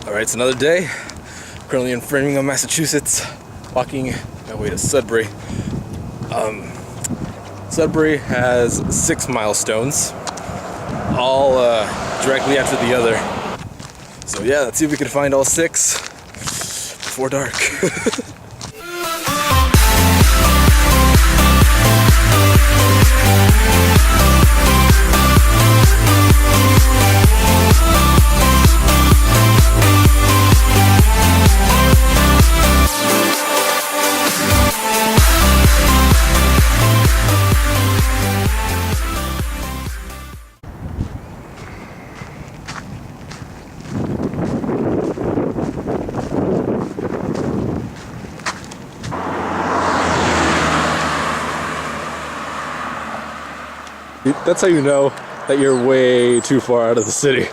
Alright, it's another day. Currently in Framingham, Massachusetts, walking my way to Sudbury. Sudbury has 6 milestones, all directly after the other. So yeah, let's see if we can find all 6 before dark. That's how you know that you're way too far out of the city.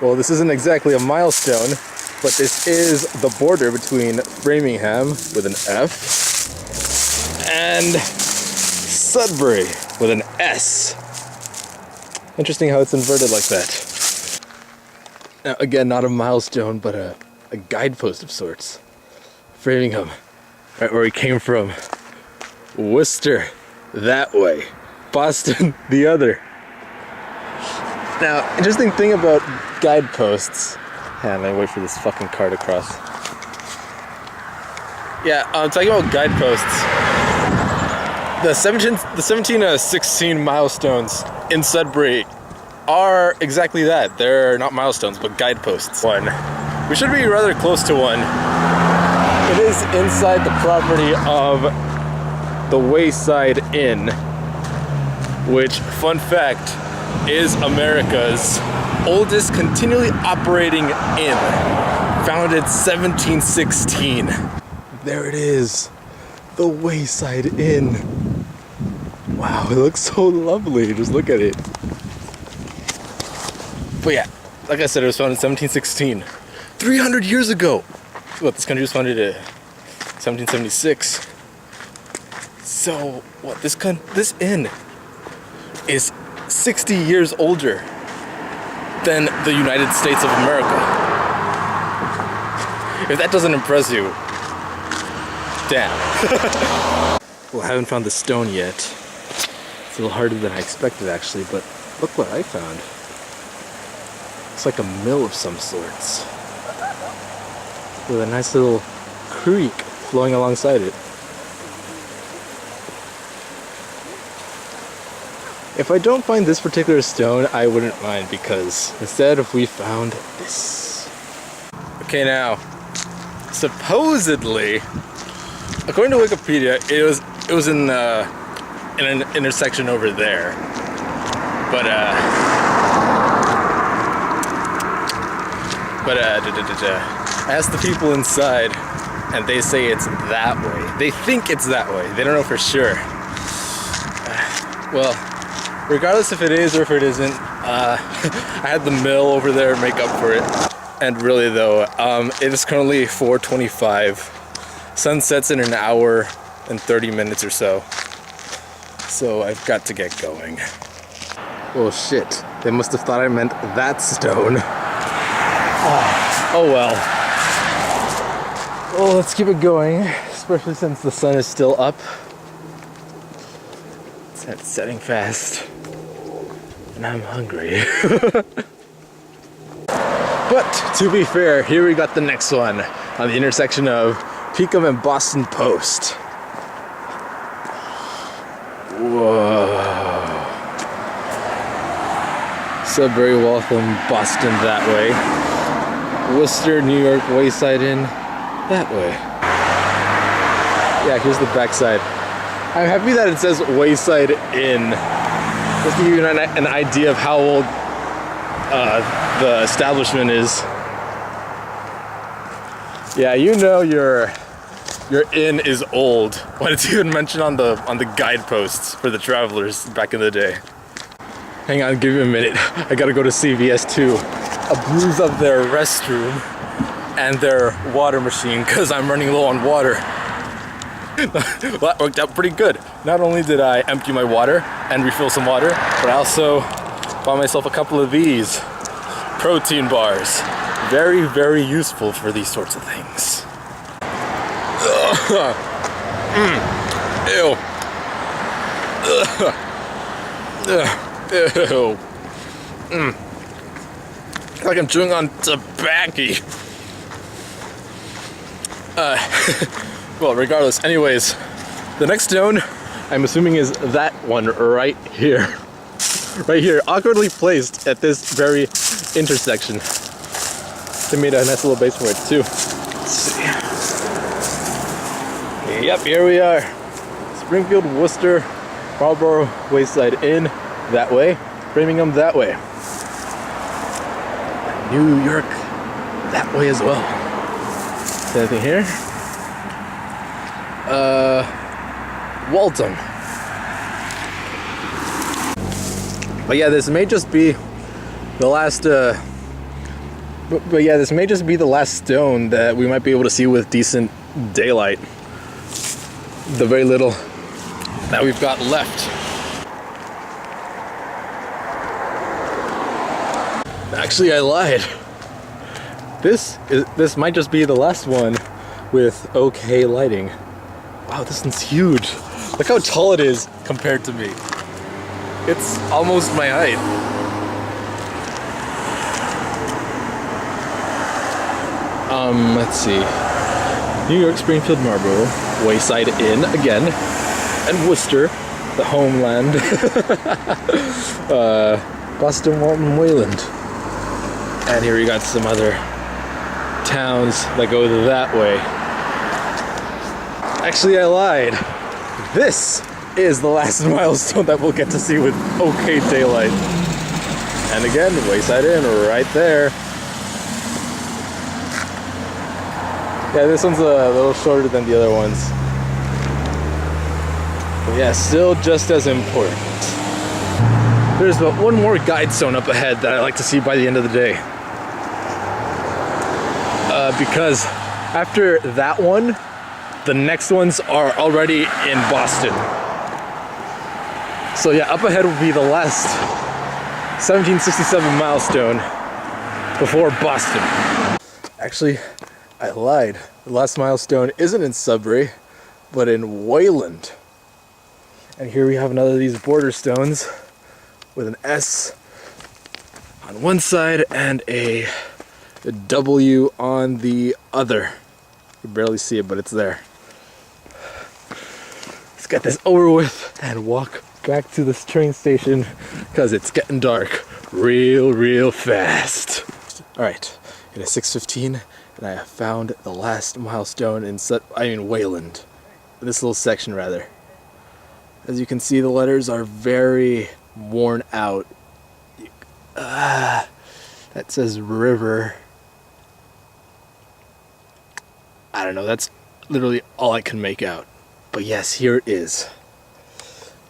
Well, this isn't exactly a milestone, but this is the border between Framingham with an F and Sudbury with an S. Interesting how it's inverted like that. Now, again, not a milestone, but a guidepost of sorts. Framingham, right where we came from. Worcester, that way. Boston, the other. Now, interesting thing about guideposts. Man, I wait for this fucking car to cross. Yeah, I'm talking about guideposts. The 1716 milestones in Sudbury are exactly that. They're not milestones, but guideposts. We should be rather close to one. It is inside the property of the Wayside Inn, which, fun fact, is America's oldest continually operating inn, founded 1716. There it is, the Wayside Inn. Wow, it looks so lovely, just look at it. But yeah, like I said, it was founded in 1716, 300 years ago. What, this country was founded in 1776. So, what, this inn is 60 years older than the United States of America. If that doesn't impress you, damn. Well, I haven't found the stone yet. It's a little harder than I expected, actually, but look what I found. It's like a mill of some sorts, with a nice little creek flowing alongside it. If I don't find this particular stone, I wouldn't mind, because instead we found this. Okay, now, supposedly, according to Wikipedia, it was in an intersection over there. But I asked the people inside, and they say it's that way. They think it's that way. They don't know for sure. Well, regardless if it is or if it isn't, I had the mill over there make up for it. And really though, it is currently 4:25. Sun sets in an hour and 30 minutes or so. So I've got to get going. Oh shit, they must have thought I meant that stone. Oh well. Well, let's keep it going, especially since the sun is still up. It's setting fast. And I'm hungry. But to be fair, here we got the next one on the intersection of Peakham and Boston Post. Whoa. Sudbury, Waltham, Boston that way. Worcester, New York, Wayside Inn that way. Yeah, here's the backside. I'm happy that it says Wayside Inn. Just to give you an idea of how old the establishment is. Yeah, you know your inn is old when it's even mentioned on the guideposts for the travelers back in the day. Hang on, give me a minute. I gotta go to CVS too. Abuse of their restroom and their water machine because I'm running low on water. Well, that worked out pretty good. Not only did I empty my water and refill some water, but I also Bought myself a couple of these protein bars. Very, very useful for these sorts of things. Ew. Ew. Like I'm chewing on tobacco. Well, regardless, anyways, the next stone, I'm assuming, is that one right here. Right here, awkwardly placed at this very intersection. They made a nice little base for it too. Let's see. Yep, here we are. Springfield, Worcester, Marlboro, Wayside Inn, that way. Framingham, that way. New York, that way as well. Is there anything here? Waltham. But yeah, this may just be the last, but yeah, this may just be the last stone that we might be able to see with decent daylight. The very little that we've got left. Actually, I lied. This might just be the last one with okay lighting. Wow, this one's huge. Look how tall it is compared to me. It's almost my height. Let's see. New York, Springfield, Marlboro, Wayside Inn again, and Worcester, the homeland. Boston, Walton, Wayland. And here we got some other towns that go that way. Actually, I lied. This is the last milestone that we'll get to see with okay daylight. And again, Wayside Inn right there. Yeah, this one's a little shorter than the other ones. But yeah, still just as important. There's about one more Guidestone up ahead that I like to see by the end of the day. Because after that one, the next ones are already in Boston. So yeah, up ahead will be the last 1767 milestone before Boston. Actually, I lied. The last milestone isn't in Sudbury, but in Wayland. And here we have another of these border stones with an S on one side and a W on the other. You can barely see it, but it's there. Let's get this over with and walk back to this train station because it's getting dark real fast. All right, it is 6:15 and I have found the last milestone in Wayland. This little section rather. As you can see, the letters are very worn out. That says river. I don't know, that's literally all I can make out. But yes, here it is.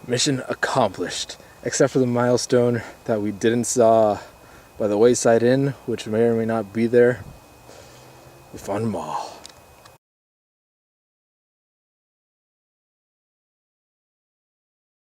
Mission accomplished. Except for the milestone that we didn't saw by the Wayside Inn, which may or may not be there. We found them all.